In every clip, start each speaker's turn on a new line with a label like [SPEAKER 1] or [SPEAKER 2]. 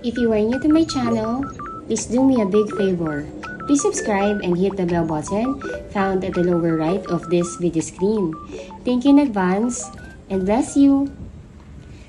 [SPEAKER 1] If you are new to my channel, please do me a big favor. Please subscribe and hit the bell button found at the lower right of this video screen. Thank you in advance and bless you.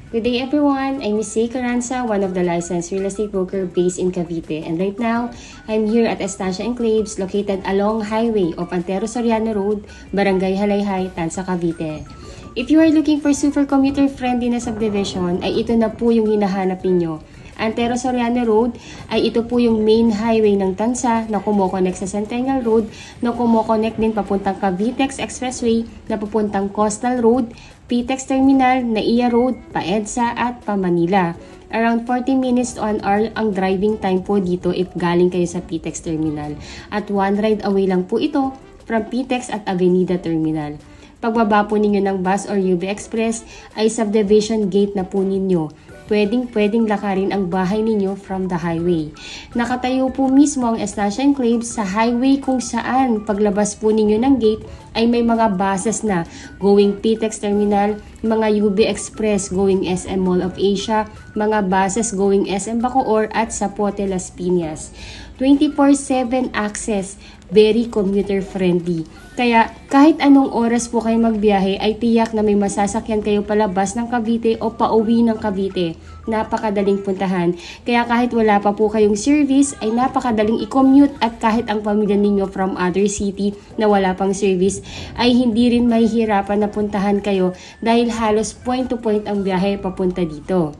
[SPEAKER 1] Good day everyone, I'm Miss Zay Carranza, one of the licensed real estate broker based in Cavite. And right now, I'm here at Estancia Enclaves located along highway of Antero Soriano Road, Barangay Halayhay, Tanza, Cavite. If you are looking for super commuter friendly na subdivision, ay ito na po yung hinahanap ninyo. Antero Soriano Road ay ito po yung main highway ng Tanza na kumokonek sa Centennial Road, na kumokonek din papuntang Cavitex Expressway, na papuntang Coastal Road, PTEX Terminal, NAIA Road, pa-EDSA at pa-Manila. Around 40 minutes to an hour ang driving time po dito if galing kayo sa PTEX Terminal. At one ride away lang po ito from PTEX at Avenida Terminal. Pagbaba po ninyo ng bus or UB Express ay subdivision gate na po ninyo. Pwedeng lakarin ang bahay ninyo from the highway. Nakatayo po mismo ang Estancia Enclaves sa highway kung saan paglabas po ninyo ng gate ay may mga buses na going PTEX Terminal, mga UB Express going SM Mall of Asia, mga buses going SM Bacoor at Zapote Las Piñas. 24/7 access, very commuter friendly. Kaya kahit anong oras po kayo magbiyahe ay tiyak na may masasakyan kayo palabas ng Cavite o pauwi ng Cavite. Napakadaling puntahan. Kaya kahit wala pa po kayong service ay napakadaling i-commute, at kahit ang pamilya ninyo from other city na wala pang service ay hindi rin mahihirapan na puntahan kayo dahil halos point to point ang biyahe papunta dito.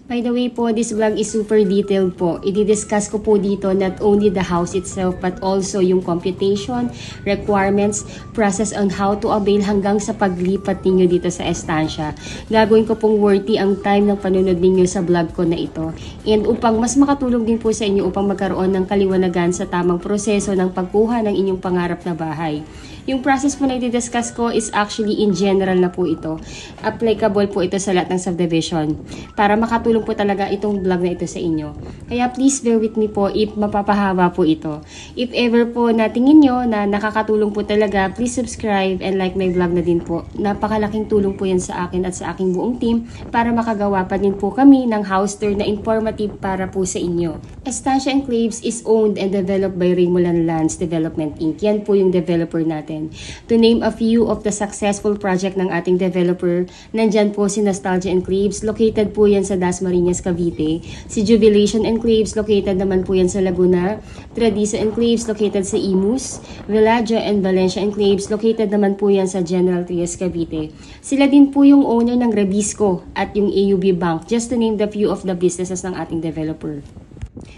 [SPEAKER 1] By the way po, this vlog is super detailed po. I-discuss ko po dito not only the house itself but also yung computation, requirements, process on how to avail hanggang sa paglipat ninyo dito sa estancia. Gagawin ko pong worthy ang time ng panunod ninyo sa vlog ko na ito. And upang mas makatulong din po sa inyo upang magkaroon ng kaliwanagan sa tamang proseso ng pagkuha ng inyong pangarap na bahay. Yung process po na i-discuss ko is actually in general na po ito. Applicable po ito sa lahat ng subdivision. Para makatulong po talaga itong vlog na ito sa inyo. Kaya please bear with me po if mapapahaba po ito. If ever po natingin nyo na nakakatulong po talaga, please subscribe and like my vlog na din po. Napakalaking tulong po yan sa akin at sa aking buong team para makagawa pa din po kami ng house tour na informative para po sa inyo. Estancia Enclaves is owned and developed by Raymulan Lands Development Inc. Yan po yung developer natin. To name a few of the successful project ng ating developer, nandyan po si Nostalgia Enclaves, located po yan sa Dasmariñas, Cavite. Si Jubilation Enclaves, located naman po yan sa Laguna. Tradisa Enclaves, located sa Imus. Villaggio and Valencia Enclaves, located naman po yan sa General Trias, Cavite. Sila din po yung owner ng Rebisco at yung AUB Bank, just to name the few of the businesses ng ating developer.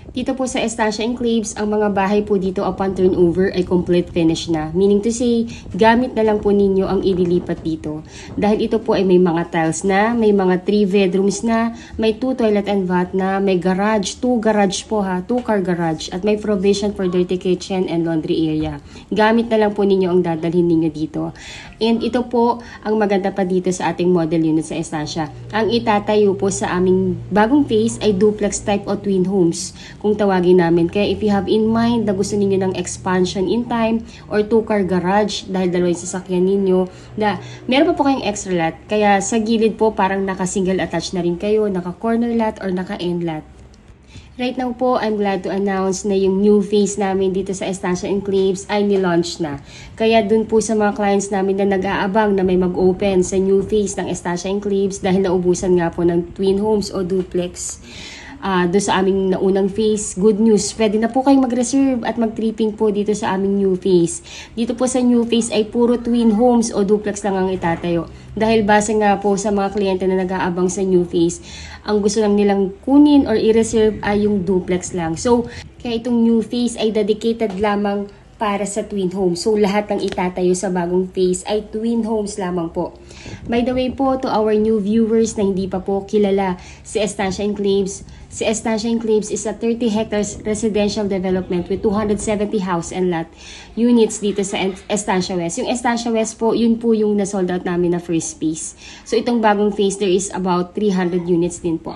[SPEAKER 1] Dito po sa Estancia Enclaves, ang mga bahay po dito upon turnover ay complete finish na. Meaning to say, gamit na lang po ninyo ang ililipat dito. Dahil ito po ay may mga tiles na, may mga 3 bedrooms na, may 2 toilet and bath na, may garage, 2 garage po ha, 2 car garage, at may provision for dirty kitchen and laundry area. Gamit na lang po ninyo ang dadalhin ninyo dito. And ito po ang maganda pa dito sa ating model unit sa Estancia. Ang itatayo po sa aming bagong phase ay duplex type o twin homes kung tawagin namin. Kaya if you have in mind na gusto ninyo ng expansion in time or 2-car garage dahil dalawa yung sasakyan ninyo, na meron pa po kayong extra lot. Kaya sa gilid po parang naka-single attached na rin kayo, naka-corner lot or naka-end lot. Right now po, I'm glad to announce na yung new phase namin dito sa Estancia Enclaves ay nilaunch na. Kaya dun po sa mga clients namin na nag-aabang na may mag-open sa new phase ng Estancia Enclaves dahil naubusan nga po ng twin homes o duplex. Doon sa aming naunang phase, good news, pwede na po kayong mag-reserve at mag-tripping po dito sa aming new phase. Dito po sa new phase ay puro twin homes o duplex lang ang itatayo. Dahil base nga po sa mga kliyente na nag-aabang sa new phase, ang gusto lang nilang kunin or i-reserve ay yung duplex lang. So, kaya itong new phase ay dedicated lamang para sa twin homes. So, lahat ng itatayo sa bagong phase ay twin homes lamang po. By the way po, to our new viewers na hindi pa po kilala si Estancia Enclaves, si Estancia Enclaves is a 30 hectares residential development with 270 house and lot units dito sa Estancia West. Yung Estancia West po, yun po yung na-sold out namin na first phase. So, itong bagong phase, there is about 300 units din po.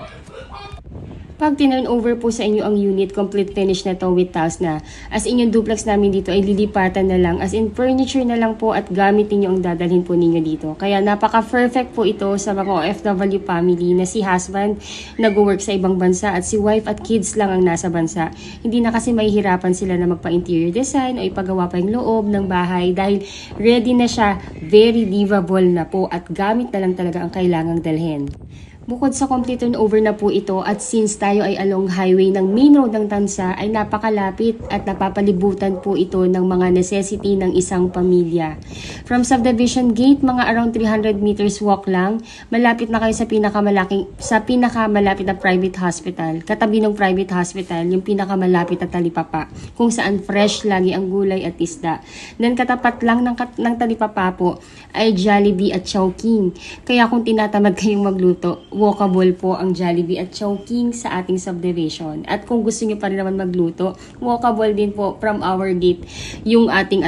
[SPEAKER 1] Pag tinurn over po sa inyo ang unit, complete finish na to with tiles na. As in yung duplex namin dito ay lilipatan na lang. As in furniture na lang po at gamit niyo ang dadalhin po ninyo dito. Kaya napaka-perfect po ito sa mga OFW family na si husband nag-work sa ibang bansa at si wife at kids lang ang nasa bansa. Hindi na kasi mahihirapan sila na magpa-interior design o ipagawa pa yung loob ng bahay dahil ready na siya, very livable na po at gamit na lang talaga ang kailangang dalhin. Bukod sa complete turnover na po ito at since tayo ay along highway ng main road ng Tansa ay napakalapit at napapalibutan po ito ng mga necessity ng isang pamilya. From subdivision gate, mga around 300 meters walk lang, malapit na kayo sa pinakamalapit na private hospital. Katabi ng private hospital, yung pinakamalapit na talipapa, kung saan fresh lagi ang gulay at isda. Then katapat lang ng talipapa po ay Jollibee at Chowking. Kaya kung tinatamad kayong magluto, walkable po ang Jollibee at Chowking sa ating subdivision. At kung gusto niyo pa rin naman magluto, walkable din po from our gate yung ating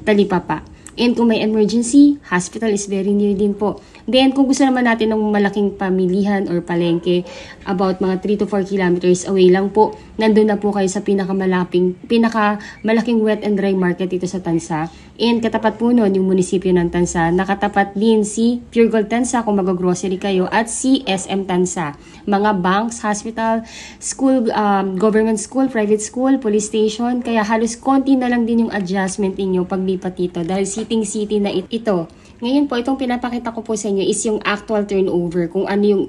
[SPEAKER 1] talipapa. And kung may emergency, hospital is very near din po. Then, kung gusto naman natin ng malaking pamilihan or palengke, about mga 3 to 4 kilometers away lang po, nandun na po kayo sa pinakamalaking wet and dry market dito sa Tansa. And katapat po nun, yung munisipyo ng Tansa, nakatapat din si Pure Gold Tansa kung mag-grocery kayo at si SM Tansa. Mga banks, hospital, school, government school, private school, police station, kaya halos konti na lang din yung adjustment ninyo paglipat dito dahil city na ito. Ngayon po, itong pinapakita ko po sa inyo is yung actual turnover, kung ano yung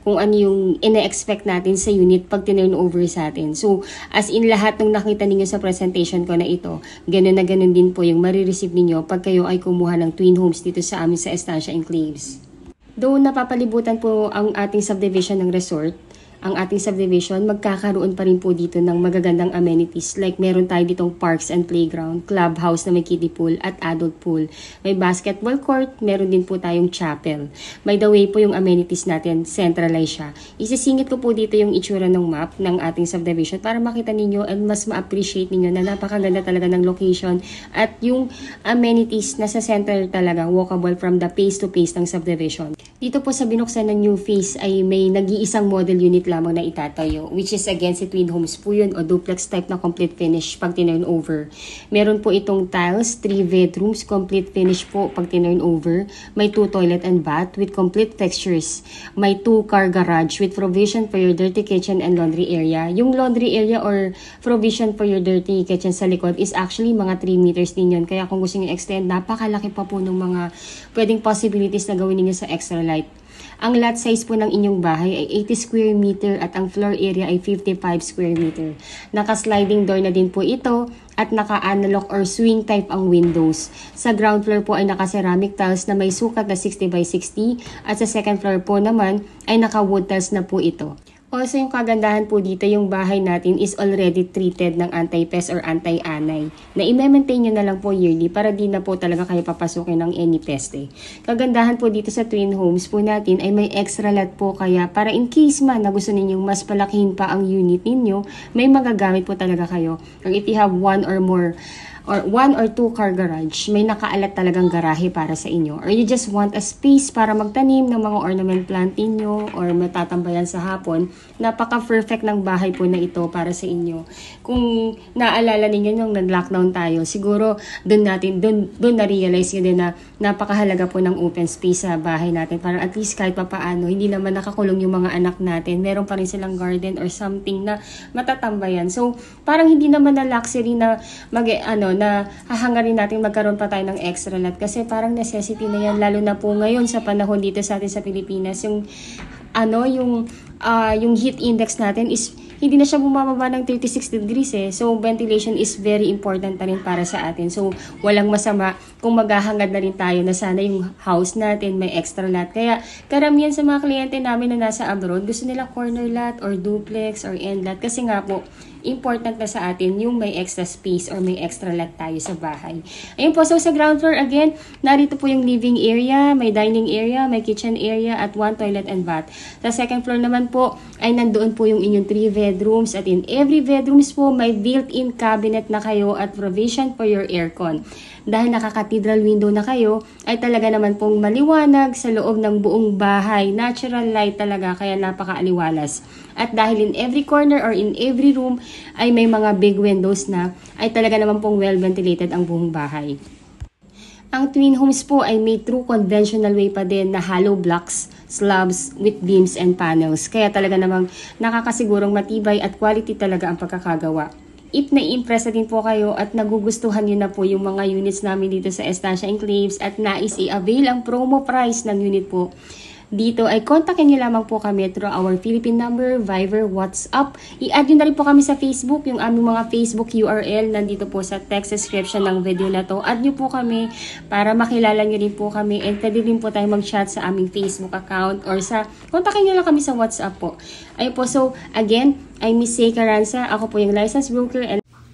[SPEAKER 1] kung ano yung ina-expect natin sa unit pag turnover sa atin. So, as in lahat ng nakita ninyo sa presentation ko na ito, ganun na ganun din po yung marireceive ninyo pag kayo ay kumuha ng twin homes dito sa amin sa Estancia Enclaves. Though napapalibutan po ang ating subdivision ng resort, ang ating subdivision, magkakaroon pa rin po dito ng magagandang amenities. Like meron tayo ditong parks and playground, clubhouse na may kiddie pool at adult pool. May basketball court, meron din po tayong chapel. By the way po yung amenities natin, centralized siya. Isisingit ko po dito yung itsura ng map ng ating subdivision para makita ninyo and mas ma-appreciate ninyo na napakaganda talaga ng location at yung amenities na sa center talaga, walkable from the phase to phase ng subdivision. Dito po sa binuksan ng new phase ay may nag-iisang model unit lamang na itatayo, which is again si twin homes po yun o duplex type na complete finish pag tinurn over. Meron po itong tiles, 3 bedrooms, complete finish po pag tinurn over. May 2 toilet and bath with complete textures. May 2 car garage with provision for your dirty kitchen and laundry area. Yung laundry area or provision for your dirty kitchen sa likod is actually mga 3 meters din yun. Kaya kung gusto nyo extend, napakalaki pa po ng mga pwedeng possibilities na gawin niyo sa extra light. Ang lot size po ng inyong bahay ay 80 square meter at ang floor area ay 55 square meter. Naka-sliding door na din po ito at naka-analog or swing type ang windows. Sa ground floor po ay naka-ceramic tiles na may sukat na 60 by 60 at sa second floor po naman ay naka-wood tiles na po ito. Also, yung kagandahan po dito, yung bahay natin is already treated ng anti-pest or anti-anay na i-maintain nyo na lang po yearly para di na po talaga kayo papasukin ng any pest eh. Kagandahan po dito sa twin homes po natin ay may extra lot po kaya para in case man na gusto ninyong mas palakihin pa ang unit ninyo, may magagamit po talaga kayo. Or if you have one or 1 or 2 car garage, may nakaalat talagang garahe para sa inyo. Or you just want a space para magtanim ng mga ornament plant inyo or matatambayan sa hapon, napaka-perfect ng bahay po na ito para sa inyo. Kung naalala ninyo nung nag-lockdown tayo, siguro doon na-realize nyo din na napakahalaga po ng open space sa bahay natin. Para at least kahit papaano, hindi naman nakakulong yung mga anak natin. Meron pa rin silang garden or something na matatambayan. So, parang hindi naman na luxury na na hahangarin natin magkaroon pa tayo ng extra lot kasi parang necessity na yan lalo na po ngayon sa panahon dito sa atin sa Pilipinas yung heat index natin is hindi na siya bumababa ng 36 degrees eh. So ventilation is very important na rin para sa atin. So walang masama kung maghahangad na rin tayo na sana yung house natin may extra lot. Kaya karamihan sa mga kliyente namin na nasa abroad gusto nila corner lot or duplex or end lot kasi nga po important na sa atin yung may extra space or may extra lot tayo sa bahay. Ayun po, so sa ground floor again, narito po yung living area, may dining area, may kitchen area at 1 toilet and bath. Sa second floor naman po ay nandoon po yung inyong 3 bedrooms at in every bedrooms po may built-in cabinet na kayo at provision for your aircon. Dahil nakaka-cathedral window na kayo, ay talaga naman pong maliwanag sa loob ng buong bahay. Natural light talaga, kaya napaka-aliwalas. At dahil in every corner or in every room ay may mga big windows na, ay talaga naman pong well-ventilated ang buong bahay. Ang twin homes po ay made through conventional way pa din na hollow blocks, slabs with beams and panels. Kaya talaga namang nakakasigurong matibay at quality talaga ang pagkakagawa. If na-impress na din po kayo at nagugustuhan nyo na po yung mga units namin dito sa Estancia Enclaves at nais i-avail ang promo price ng unit po, dito ay kontakin nyo lamang po kami through our Philippine number, Viber, WhatsApp. I-add nyo na rin po kami sa Facebook, yung aming mga Facebook URL nandito po sa text description ng video na to. Add nyo po kami para makilala nyo rin po kami and pwede rin po tayo mag-chat sa aming Facebook account or sa, kontakin nyo lang kami sa WhatsApp po. Ayun po, so again, I'm Miss Zay Caranza. Ako po yung licensed broker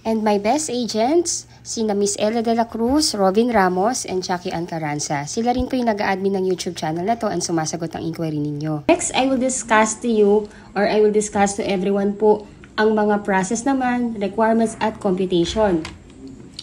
[SPEAKER 1] and my best agents, sina Miss Ella De La Cruz, Robin Ramos, and Jackie Ann Caranza. Sila rin po yung nag-admin ng YouTube channel na to and sumasagot ng inquiry ninyo. Next, I will discuss to you or I will discuss to everyone po ang mga process naman, requirements at computation.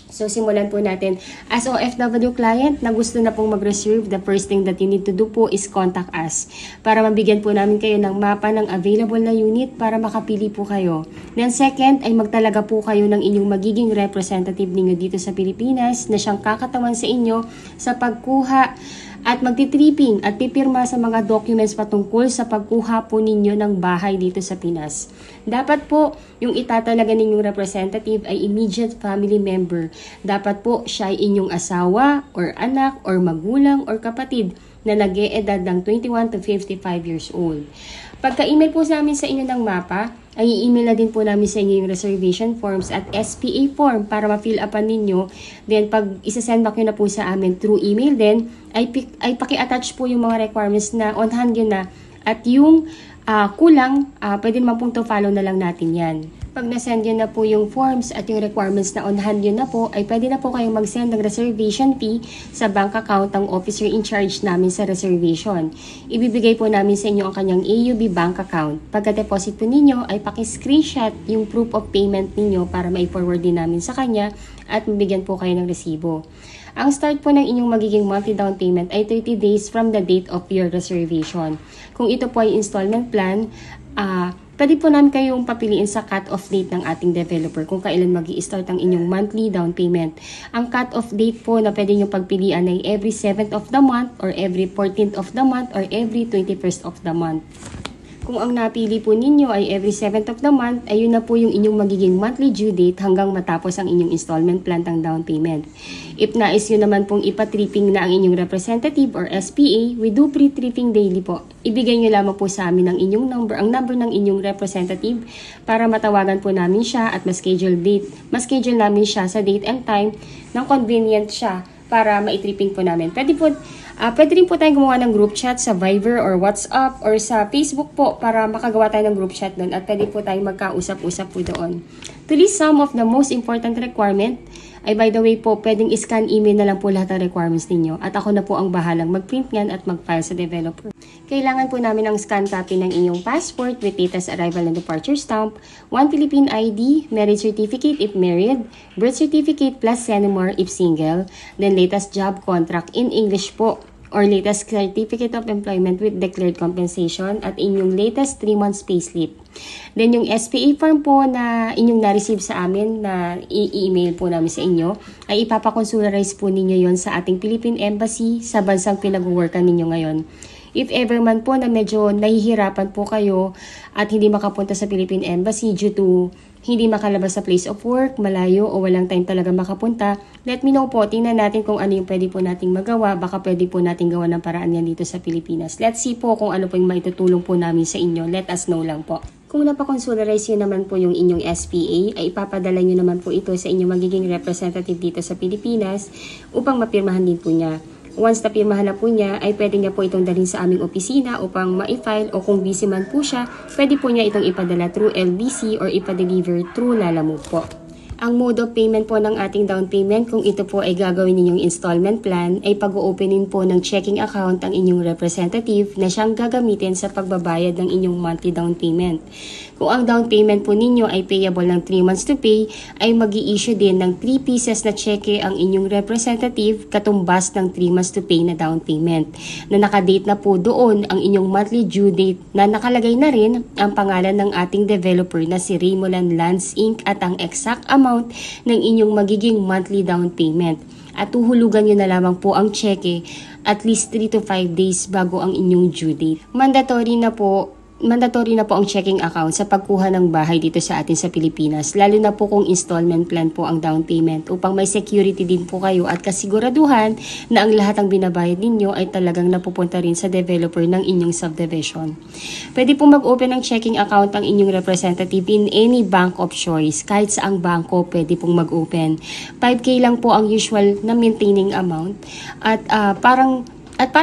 [SPEAKER 1] So, simulan po natin. As OFW client na gusto na pong mag-reserve, the first thing that you need to do po is contact us para mabigyan po namin kayo ng mapa ng available na unit para makapili po kayo. Then second, ay magtalaga po kayo ng inyong magiging representative ninyo dito sa Pilipinas na siyang kakatawan sa inyo sa pagkuha at magtitripping at pipirma sa mga documents patungkol sa pagkuha po ninyo ng bahay dito sa Pinas. Dapat po, yung itatalaga ninyong representative ay immediate family member. Dapat po, siya ay inyong asawa, or anak, or magulang, or kapatid na nag-e-edad ng 21 to 55 years old. Pagka-email po sa amin sa inyo ng mapa, ay i-email na din po namin sa inyo yung reservation forms at SPA form para ma-fill upan ninyo. Then, pag isa-send back nyo na po sa amin through email din, ay paki-attach po yung mga requirements na on hand yun na. At yung kulang, pwede naman pong to follow na lang natin yan. Pag na-send yun na po yung forms at yung requirements na on hand yun na po, ay pwede na po kayong mag-send ng reservation fee sa bank account ng officer in charge namin sa reservation. Ibibigay po namin sa inyo ang kanyang AUB bank account. Pagka-deposit po ninyo, ay paki-screenshot yung proof of payment ninyo para ma-forward din namin sa kanya at mabigyan po kayo ng resibo. Ang start po ng inyong magiging monthly down payment ay 30 days from the date of your reservation. Kung ito po ay installment plan, pwede po namin kayong papiliin sa cut-off date ng ating developer kung kailan mag-i-start ang inyong monthly down payment. Ang cut-off date po na pwede nyo pagpilian ay every 7th of the month or every 14th of the month or every 21st of the month. Kung ang napili po ninyo ay every 7th of the month, ay yun na po yung inyong magiging monthly due date hanggang matapos ang inyong installment plan ng down payment. If nais nyo naman pong ipatripping na ang inyong representative or SPA, we do pre-tripping daily po. Ibigay nyo lamang po sa amin ang inyong number, ang number ng inyong representative para matawagan po namin siya at ma-schedule namin siya sa date and time ng convenient siya para ma-tripping po namin. Pwede rin po tayong gumawa ng group chat sa Viber or WhatsApp or sa Facebook po para makagawa tayo ng group chat doon at pwede po tayong magkausap-usap po doon. To list some of the most important requirement, ay by the way po, pwedeng scan email na lang po lahat ng requirements ninyo at ako na po ang bahalang mag-print yan at mag-file sa developer. Kailangan po namin ng scan copy ng inyong passport with latest arrival and departure stamp, 1 Philippine ID, marriage certificate if married, birth certificate plus CENIMOR if single, then latest job contract in English po, or latest certificate of employment with declared compensation at inyong latest 3 months payslip. Then yung SPA form po na inyong na-receive sa amin na i-email po namin sa inyo, ay ipapakonsularize po ninyo yon sa ating Philippine Embassy sa bansang pinag-workan ninyo ngayon. If ever man po na medyo nahihirapan po kayo at hindi makapunta sa Philippine Embassy due to hindi makalabas sa place of work, malayo o walang time talaga makapunta, let me know po. Tingnan natin kung ano yung pwede po nating magawa. Baka pwede po nating gawa ng paraan yan dito sa Pilipinas. Let's see po kung ano po yung maitutulong po namin sa inyo. Let us know lang po. Kung napakonsularize nyo naman po yung inyong SPA, ay ipapadala nyo naman po ito sa inyong magiging representative dito sa Pilipinas upang mapirmahan din po niya. Once na pirmahan na po niya, ay pwede niya po itong dalhin sa aming opisina upang ma-file o kung busy man po siya, pwede po niya itong ipadala through LBC or ipa-deliver through Lalamove po. Ang mode of payment po ng ating down payment, kung ito po ay gagawin ninyong installment plan, ay pag-o-openin po ng checking account ang inyong representative na siyang gagamitin sa pagbabayad ng inyong monthly down payment. Kung ang down payment po ninyo ay payable ng 3 months to pay, ay mag-i-issue din ng 3 pieces na cheque ang inyong representative katumbas ng 3 months to pay na down payment. Na nakadate na po doon ang inyong monthly due date na nakalagay na rin ang pangalan ng ating developer na si Raymoland Lands Inc. at ang exact amount ng inyong magiging monthly down payment. At tuhulugan nyo na lamang po ang cheque at least 3 to 5 days bago ang inyong due date. Mandatory na po ang checking account sa pagkuha ng bahay dito sa atin sa Pilipinas, lalo na po kung installment plan po ang down payment upang may security din po kayo at kasiguraduhan na ang lahat ng binabayad ninyo ay talagang napupunta rin sa developer ng inyong subdivision. Pwede po mag-open ng checking account ang inyong representative in any bank of choice. Kahit saang bangko pwede pong mag-open. 5K lang po ang usual na maintaining amount at parang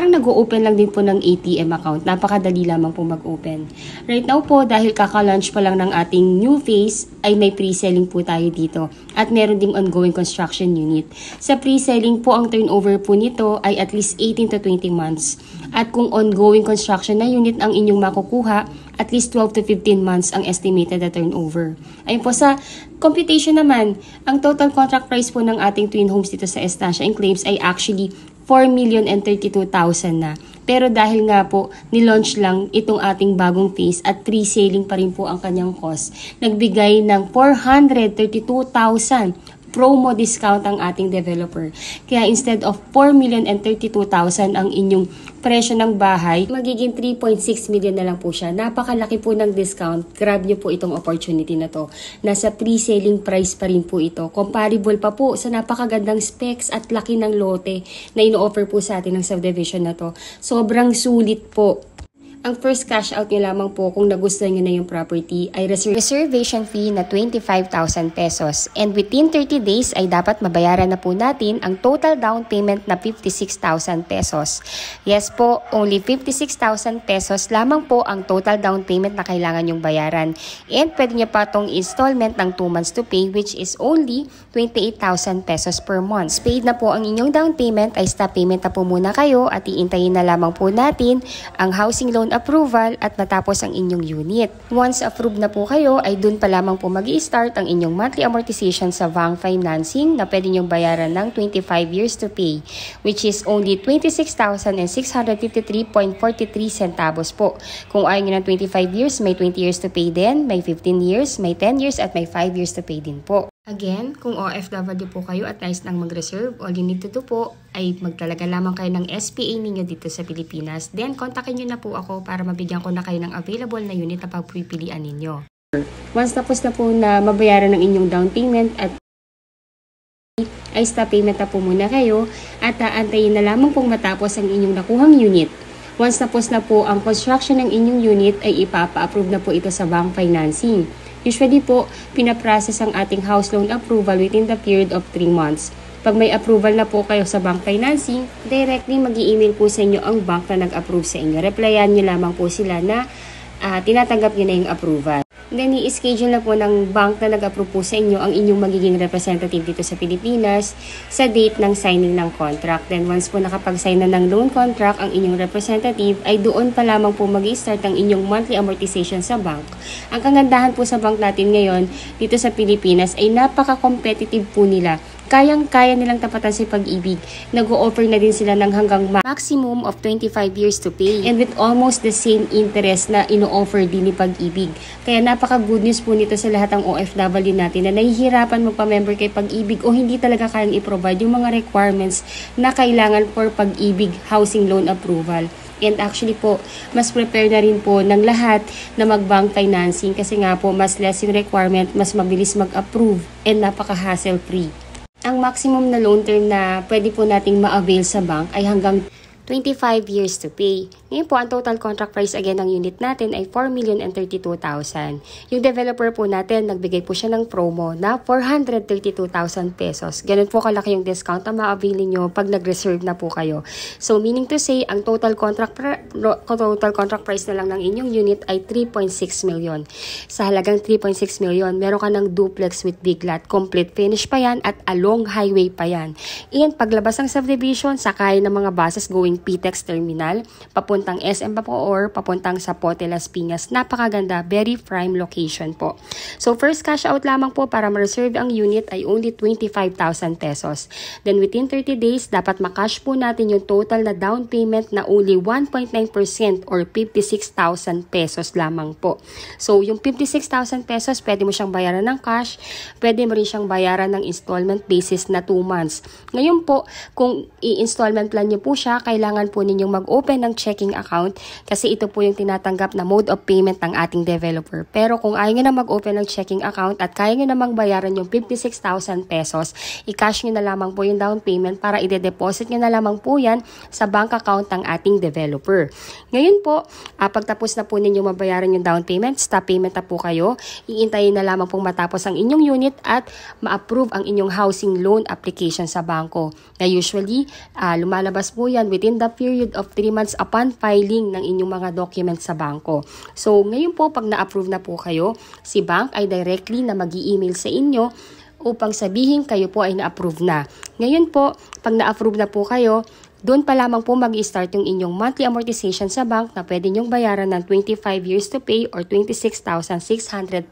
[SPEAKER 1] nag-o-open lang din po ng ATM account. Napakadali lamang po mag-open. Right now po, dahil kaka-launch pa lang ng ating new phase, ay may pre-selling po tayo dito. At meron ding ongoing construction unit. Sa pre-selling po, ang turnover po nito ay at least 18 to 20 months. At kung ongoing construction na unit ang inyong makukuha, at least 12 to 15 months ang estimated na turnover. Ayun po, sa computation naman, ang total contract price po ng ating twin homes dito sa Estancia Enclaves ay actually 4,032,000 na. Pero dahil nga po, nilaunch lang itong ating bagong phase at pre-selling pa rin po ang kanyang cost, nagbigay ng 432,000 promo discount ang ating developer. Kaya instead of 4,032,000 ang inyong presyo ng bahay, magiging 3.6 million na lang po siya. Napakalaki po ng discount. Grab nyo po itong opportunity na to. Nasa pre-selling price pa rin po ito. Comparable pa po sa napakagandang specs at laki ng lote na ino-offer po sa atin ng subdivision na to. Sobrang sulit po. Ang first cash out nyo lamang po kung nagustuhan nyo na yung property ay reservation fee na 25,000 pesos. And within 30 days ay dapat mabayaran na po natin ang total down payment na 56,000 pesos. Yes po, only 56,000 pesos lamang po ang total down payment na kailangan yung bayaran. And pwede nyo pa itong installment ng 2 months to pay which is only 28,000 pesos per month. Paid na po ang inyong down payment ay stop payment na po muna kayo at iintayin na lamang po natin ang housing loan approval at matapos ang inyong unit. Once approved na po kayo, ay dun pa lamang po mag-i-start ang inyong monthly amortization sa bank financing na pwede nyong bayaran ng 25 years to pay, which is only 26,653.43 centavos po. Kung ayaw nyo ng 25 years, may 20 years to pay din, may 15 years, may 10 years at may 5 years to pay din po. Again, kung OFW po kayo at nais nang mag-reserve, all you need to do po ay magtalaga lamang kayo ng SPA ninyo dito sa Pilipinas. Then, kontakin nyo na po ako para mabigyan ko na kayo ng available na unit na pagpipilian ninyo. Once tapos na po na mabayaran ng inyong down payment at ay stop payment na po muna kayo at aantayin na lamang pong matapos ang inyong nakuhang unit. Once tapos na po ang construction ng inyong unit ay ipapa-approve na po ito sa bank financing. Usually po, pinaprocess ang ating house loan approval within the period of 3 months. Pag may approval na po kayo sa bank financing, directly mag-i-email po sa inyo ang bank na nag-approve sa inyo. Replyan nyo lamang po sila na tinatanggap nyo na yung approval. Then, i-schedule na po ng bank na nag-approve po sa inyo ang inyong magiging representative dito sa Pilipinas sa date ng signing ng contract. Then, once po nakapag-sign na ng loan contract ang inyong representative, ay doon pa lamang po mag-i-start ang inyong monthly amortization sa bank. Ang kagandahan po sa bank natin ngayon dito sa Pilipinas ay napaka-competitive po nila. Kayang-kaya nilang tapatan si Pag-ibig. Nag-o-offer na din sila ng hanggang maximum of 25 years to pay. And with almost the same interest na ino-offer din ni Pag-ibig. Kaya napaka-good news po nito sa lahat ng OFW natin na nahihirapan magpa-member kay Pag-ibig o hindi talaga kayang i-provide yung mga requirements na kailangan for Pag-ibig housing loan approval. And actually po, mas prepare na rin po ng lahat na mag-bank financing kasi nga po, mas less yung requirement, mas mabilis mag-approve, and napaka-hassle-free. Ang maximum na loan term na pwede po nating ma-avail sa bank ay hanggang 25 years to pay. Ngayon po, ang total contract price again ng unit natin ay 4,032,000. Yung developer po natin, nagbigay po siya ng promo na 432,000 pesos. Ganun po kalaki yung discount na ma-avail nyo pag nag-reserve na po kayo. So, meaning to say, ang total contract price na lang ng inyong unit ay 3.6 million. Sa halagang 3.6 million, meron ka ng duplex with big lot. Complete finish pa yan at along highway pa yan. And paglabas ng subdivision, sakay ng mga buses going PTEX Terminal, papuntang SM pa po or papuntang sa Pote Las Piñas. Napakaganda, very prime location po. So first cash out lamang po para ma-reserve ang unit ay only 25,000 pesos. Then within 30 days, dapat makash po natin yung total na down payment na only 1.9% or 56,000 pesos lamang po. So yung 56,000 pesos, pwede mo siyang bayaran ng cash, pwede mo rin siyang bayaran ng installment basis na 2 months. Ngayon po, kung i-installment plan nyo po siya, kailangan po ninyong mag-open ng checking account kasi ito po yung tinatanggap na mode of payment ng ating developer. Pero kung ayaw nyo na mag-open ng checking account at kaya nyo namang bayaran yung 56,000 pesos, i-cash nyo na lamang po yung down payment para i-deposit nyo na lamang po yan sa bank account ng ating developer. Ngayon po, pagtapos na po ninyo mabayaran yung down payment, stop payment na po kayo, iintayin na lamang pong matapos ang inyong unit at ma-approve ang inyong housing loan application sa bangko. Na usually, lumalabas po yan within the period of 3 months upon filing ng inyong mga documents sa bangko. So, ngayon po, pag na-approve na po kayo, si bank ay directly na mag-i-email sa inyo upang sabihin kayo po ay na-approve na. Ngayon po, pag na-approve na po kayo, doon pa lamang po mag-i-start yung inyong monthly amortization sa bank na pwede nyong bayaran ng 25 years to pay or 26,653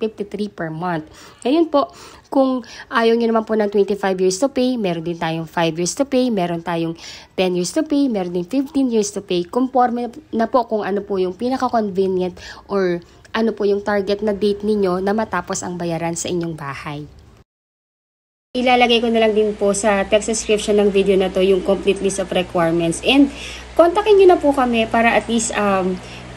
[SPEAKER 1] per month. Ngayon po, kung ayaw nyo naman po ng 25 years to pay, meron din tayong 5 years to pay, meron tayong 10 years to pay, meron din 15 years to pay. Conforme na po kung ano po yung pinaka-convenient or ano po yung target na date ninyo na matapos ang bayaran sa inyong bahay. Ilalagay ko na lang din po sa text description ng video na to yung complete list of requirements. And kontakin nyo na po kami para at least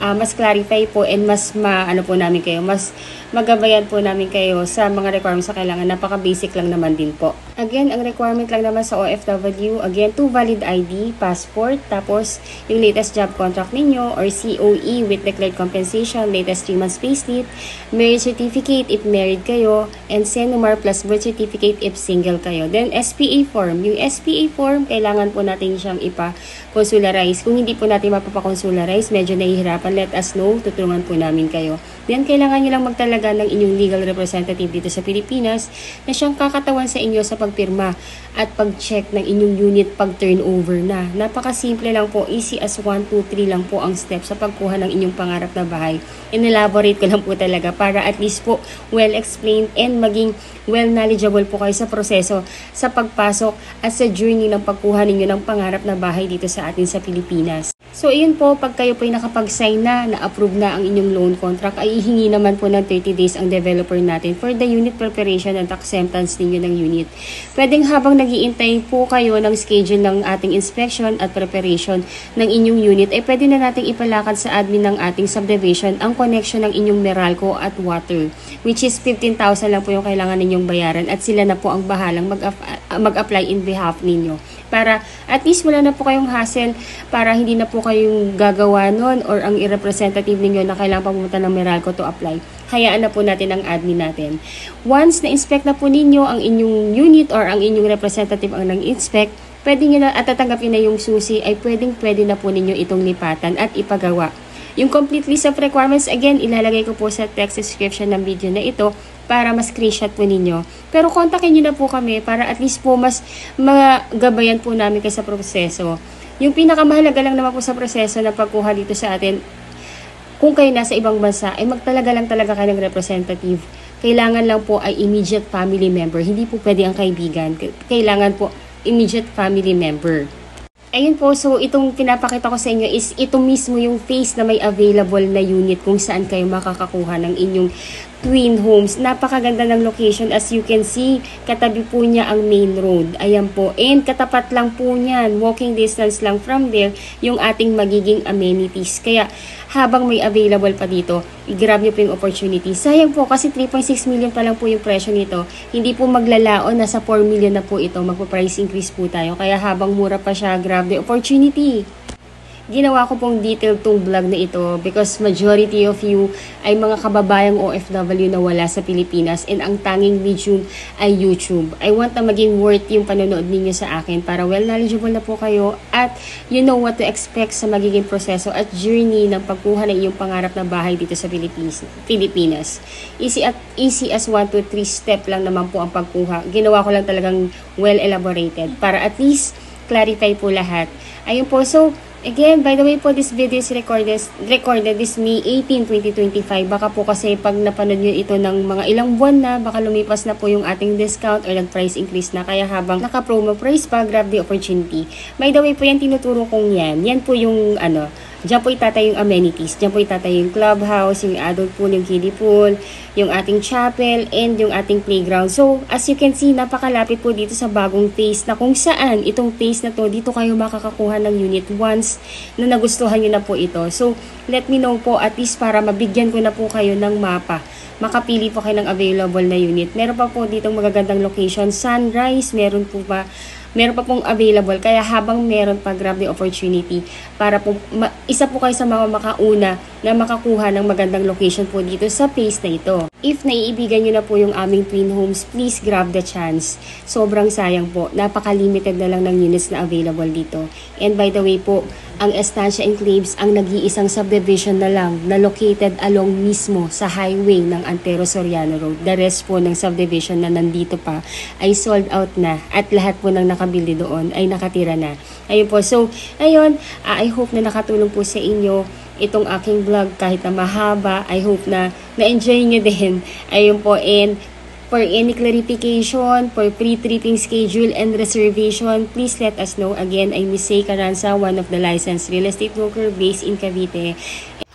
[SPEAKER 1] mas clarify po and mas namin kayo, mas magabayan po namin kayo sa mga requirements sa kailangan. Napaka-basic lang naman din po. Again, ang requirement lang naman sa OFW, again, 2 valid ID, passport, tapos yung latest job contract ninyo or COE with declared compensation, latest 3 months payslip, marriage certificate if married kayo, and SENUMAR plus birth certificate if single kayo. Then, SPA form. Yung SPA form, kailangan po natin siyang ipa-consularize. Kung hindi po natin mapapa-consularize, medyo nahihirapan, let us know, tutulungan po namin kayo. Then, kailangan nyo lang magtalaga ng inyong legal representative dito sa Pilipinas na siyang kakatawan sa inyo sa pagpirma at pag-check ng inyong unit pag turnover na. Napakasimple lang po, easy as 1, 2, 3 lang po ang steps sa pagkuha ng inyong pangarap na bahay. In-elaborate ko lang po talaga para at least po well-explained and maging well-knowledgeable po kayo sa proseso sa pagpasok at sa journey ng pagkuha ninyo ng pangarap na bahay dito sa atin sa Pilipinas. So, iyon po, pag kayo po ay nakapag-sign na-approve na ang inyong loan contract, ay ihingi naman po ng 30 days ang developer natin for the unit preparation and acceptance ninyo ng unit. Pwedeng habang nag-iintay po kayo ng schedule ng ating inspection at preparation ng inyong unit, ay pwede na nating ipalakad sa admin ng ating subdivision ang connection ng inyong Meralco at water, which is 15,000 lang po yung kailangan ninyong bayaran at sila na po ang bahalang mag-apply in behalf ninyo. Para at least wala na po kayong hassle, para hindi na po kayong gagawa nun or ang i-representative ninyo na kailangan pumunta ng Meralco to apply. Hayaan na po natin ang admin natin. Once na-inspect na po ninyo ang inyong unit or ang inyong representative ang nang-inspect, pwede nyo na at tatanggapin na yung susi, ay pwede na po ninyo itong lipatan at ipagawa. Yung complete list of requirements, again, ilalagay ko po sa text description ng video na ito para mas screenshot po ninyo. Pero kontakin nyo na po kami para at least po mas magabayan po namin kayo sa proseso. Yung pinakamahalaga lang naman po sa proseso na pagkuha dito sa atin, kung kayo nasa ibang bansa, ay magtalaga lang talaga kayo ng representative. Kailangan lang po ay immediate family member. Hindi po pwede ang kaibigan. Kailangan po immediate family member. Ayun po, so itong pinapakita ko sa inyo is ito mismo yung phase na may available na unit kung saan kayo makakakuha ng inyong twin homes. Napakaganda ng location, as you can see, katabi po niya ang main road. Ayan po, and katapat lang po niyan, walking distance lang from there, yung ating magiging amenities. Kaya habang may available pa dito, i-grab nyo po yung opportunity. Sayang po kasi 3.6 million pa lang po yung presyo nito. Hindi po maglalaon, nasa 4 million na po ito. Magpa-price increase po tayo. Kaya habang mura pa siya, grab the opportunity. ginawa ko pong detailed tong vlog na ito because majority of you ay mga kababayang OFW na wala sa Pilipinas and ang tanging medium ay YouTube. I want na maging worth yung panonood ninyo sa akin para well knowledgeable na po kayo at you know what to expect sa magiging proseso at journey ng pagkuha ng iyong pangarap na bahay dito sa Pilipinas. Easy as 1, 2, 3 step lang naman po ang pagkuha. Ginawa ko lang talagang well elaborated para at least clarify po lahat. Ayun po, so again, by the way po, this video is recorded this May 18, 2025. Baka po kasi pag napanood nyo ito ng mga ilang buwan na, baka lumipas na po yung ating discount or nag-price increase na. Kaya habang naka-promo price pa, grab the opportunity. By the way po, yan tinuturo kong yan. Yan po yung diyan po itatay yung amenities. Diyan po itatay yung clubhouse, yung adult pool, yung kiddie pool, yung ating chapel, and yung ating playground. So, as you can see, napakalapit po dito sa bagong phase na kung saan itong phase na to, dito kayo makakakuha ng unit once na nagustuhan nyo na po ito. So, let me know po at least para mabigyan ko na po kayo ng mapa. Makapili po kayo ng available na unit. Meron pa po ditong magagandang location. Sunrise, meron pa pong available. Kaya habang meron pa, grab the opportunity para po, isa po kayo sa mga makauna na makakuha ng magandang location po dito sa phase na ito. If naiibigan nyo na po yung aming twin homes, please grab the chance. Sobrang sayang po. Napaka-limited na lang ng units na available dito. And by the way po, ang Estancia Enclaves ang nag-iisang subdivision na lang na located along mismo sa highway ng Antero Soriano Road. The rest po ng subdivision na nandito pa ay sold out na at lahat po ng nakabili doon ay nakatira na. Ayun po. So, ayun, I hope na nakatulong po sa inyo itong aking vlog kahit na mahaba. I hope na na-enjoy nyo din. Ayun po. And for any clarification, for pre-tripping schedule and reservation, please let us know. Again, I'm Miss Say Caranza, one of the licensed real estate broker based in Cavite.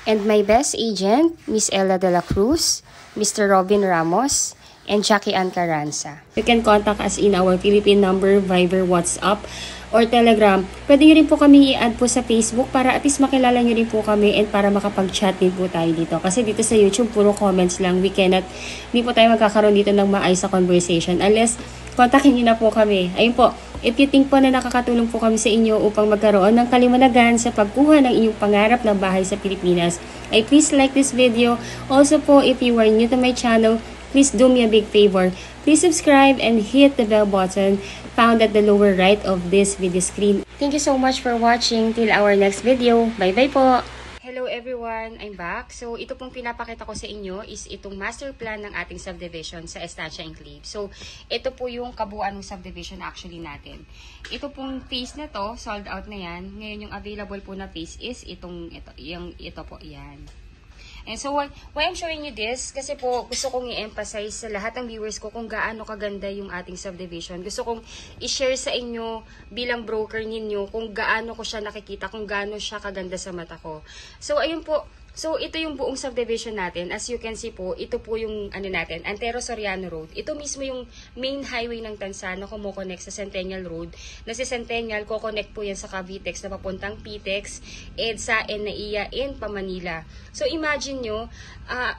[SPEAKER 1] And my best agent, Miss Ella de la Cruz, Mr. Robin Ramos, and Jackie Ann Caranza. You can contact us in our Philippine number, Viber, WhatsApp, or Telegram. Pwede nyo rin po kami i-add po sa Facebook para at least makilala nyo rin po kami and para makapag-chat din po tayo dito. Kasi dito sa YouTube, puro comments lang. Hindi po tayo magkakaroon dito ng maayos sa conversation unless kontakin nyo na po kami. Ayun po, if you think po na nakakatulong po kami sa inyo upang magkaroon ng kalimanagan sa pagkuha ng inyong pangarap na bahay sa Pilipinas, ay please like this video. Also po, if you are new to my channel, please do me a big favor. Please subscribe and hit the bell button found at the lower right of this video screen. Thank you so much for watching. Till our next video. Bye-bye po! Hello everyone! I'm back. So, ito pong pinapakita ko sa inyo is itong master plan ng ating subdivision sa Estancia Enclave. So, ito po yung kabuuan ng subdivision actually natin. Ito pong phase na to, sold out na yan. Ngayon yung available po na phase is ito po, yan. And so, why I'm showing you this? Kasi po, gusto kong i-emphasize sa lahat ng viewers ko kung gaano kaganda yung ating subdivision. Gusto kong i-share sa inyo bilang broker ninyo kung gaano ko siya nakikita, kung gaano siya kaganda sa mata ko. So, ayun po. So, ito yung buong subdivision natin. As you can see po, ito po yung natin, Antero Soriano Road. Ito mismo yung main highway ng Tansa na kumukonect sa Centennial Road. Na si Centennial, kukonect po yan sa Cavitex na papuntang Pitex, EDSA, NAIA, and Pamanila. So, imagine nyo,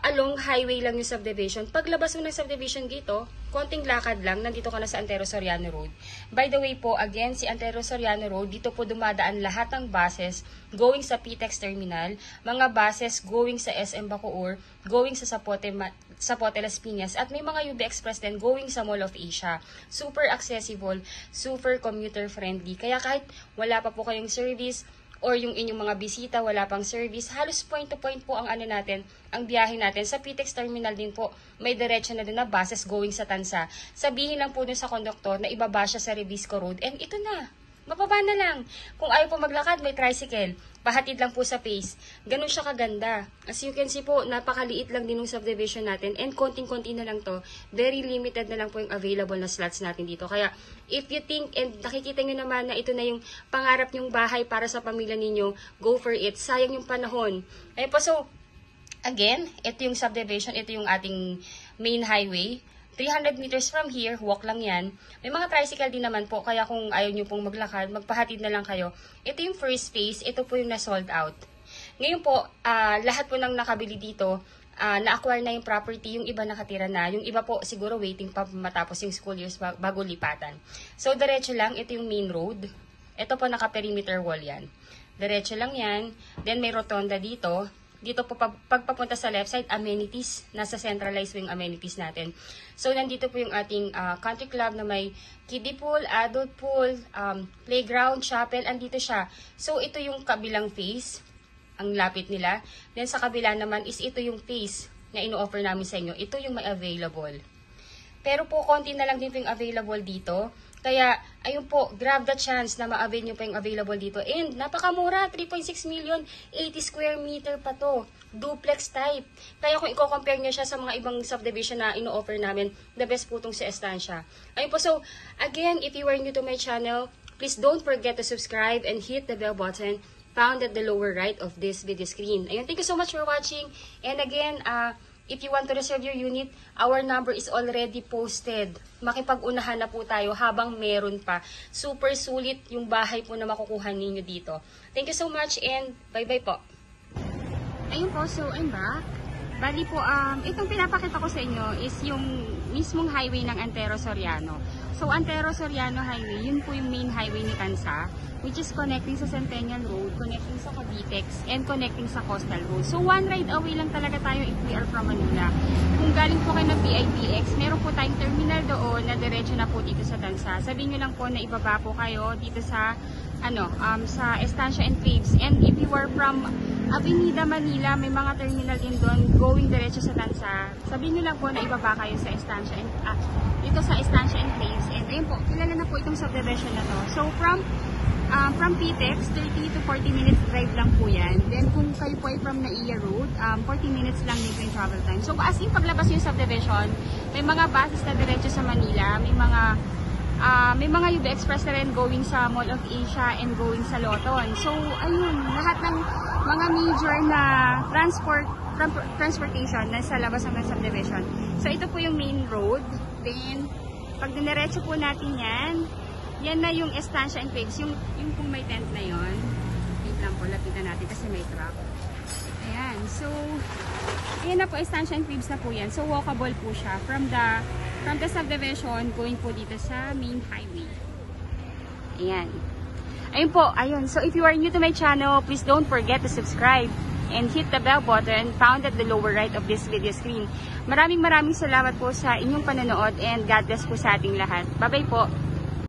[SPEAKER 1] along highway lang yung subdivision. Paglabas mo ng subdivision dito, konting lakad lang, nandito ka na sa Antero Soriano Road. By the way po, again, si Antero Soriano Road, dito po dumadaan lahat ng buses going sa Pitex Terminal, mga buses going sa SM Bacoor, going sa Zapote Las Piñas, at may mga UB Express din going sa Mall of Asia. Super accessible, super commuter friendly. Kaya kahit wala pa po kayong service, or yung inyong mga bisita, wala pang service, halos point to point po ang natin, ang biyahe natin. Sa Pitex Terminal din po, may diretso na din na buses going sa Tansa. Sabihin lang po dun sa konduktor na ibaba siya sa Revisco Road, and ito na. Mababa na lang. Kung ayaw po maglakad, may tricycle. Pahatid lang po sa pace. Ganun siya kaganda. As you can see po, napakaliit lang din yung subdivision natin. And konting-konti na lang to. Very limited na lang po yung available na slots natin dito. Kaya, if you think and nakikita nyo naman na ito na yung pangarap nyong bahay para sa pamilya ninyo, go for it. Sayang yung panahon. Ayun po, so, again, ito yung subdivision. Ito yung ating main highway. 300 meters from here, walk lang yan. May mga tricycle din naman po, kaya kung ayaw nyo pong maglakad, magpahatid na lang kayo. Ito yung first phase, ito po yung na-sold out. Ngayon po, lahat po ng nakabili dito, na-acquire na yung property, yung iba nakatira na, yung iba po siguro waiting pa matapos yung school years bago lipatan. So, diretso lang, ito yung main road. Ito po naka-perimeter wall yan.
[SPEAKER 2] Diretso lang yan. Then may rotonda dito. Dito po pagpapunta sa left side, amenities. Nasa centralized yung amenities natin. So nandito po yung ating country club na may kiddie pool, adult pool, playground, chapel. Andito siya. So ito yung kabilang phase. Ang lapit nila. Then sa kabila naman is ito yung phase na ino-offer namin sa inyo. Ito yung may available. Pero po, konti na lang din po yung available dito. Kaya, ayun po, grab the chance na ma-avail nyo pa yung available dito. And, napakamura, 3.6 million, 80 square meter pa to. Duplex type. Kaya kung i-compare nyo siya sa mga ibang subdivision na ino-offer namin, the best po itong sa Estancia. Ayun po, so, again, if you are new to my channel, please don't forget to subscribe and hit the bell button found at the lower right of this video screen. Ayun, thank you so much for watching. And again, if you want to reserve your unit, our number is already posted. Makipag-unahan na po tayo habang meron pa. Super sulit yung bahay po na makukuha ninyo dito. Thank you so much and bye-bye po. Ayun po, so I'm back. Bali po, itong pinapakita ko sa inyo is yung mismong highway ng Antero Soriano. So, Antero Soriano Highway, yun po yung main highway ni Tansa, which is connecting sa Centennial Road, connecting sa Cavitex, and connecting sa Coastal Road. So, one ride away lang talaga tayo if we are from Manila. Kung galing po kayo ng PITX, meron po tayong terminal doon na diretso na po dito sa Tansa. Sabihin nyo lang po na ibaba po kayo dito sa sa Estancia Enclaves. And if you are from Avenida Manila, may mga terminal din doon going diretso sa Tansa. Sabihin nyo lang po na ibaba kayo sa Estancia dito sa Estancia Enclaves. And ayun po, kilala na po itong subdivision na to. So from PITX, 30 to 40 minutes drive lang po yan. Then kung kayo po ay from Naiya Road, 40 minutes lang din po yung travel time. So as in paglabas yung subdivision, may mga buses na diretso sa Manila, may mga UB Express na rin going sa Mall of Asia and going sa Loton. So ayun, lahat ng mga major na transportation na sa labas ng subdivision. So ito po yung main road. Then pag diniretso po natin yan na yung Estancia Enclaves, yung pong may tent na yon. Wait lang po, lapitan natin kasi may truck. Ayan, so ayan na po, Estancia Enclaves na po yan. So walkable po siya from the subdivision going po dito sa main highway. Ayan. Ayun po, ayun. So if you are new to my channel, please don't forget to subscribe and hit the bell button found at the lower right of this video screen. Maraming salamat po sa inyong panonood and God bless po sa ating lahat. Bye-bye po.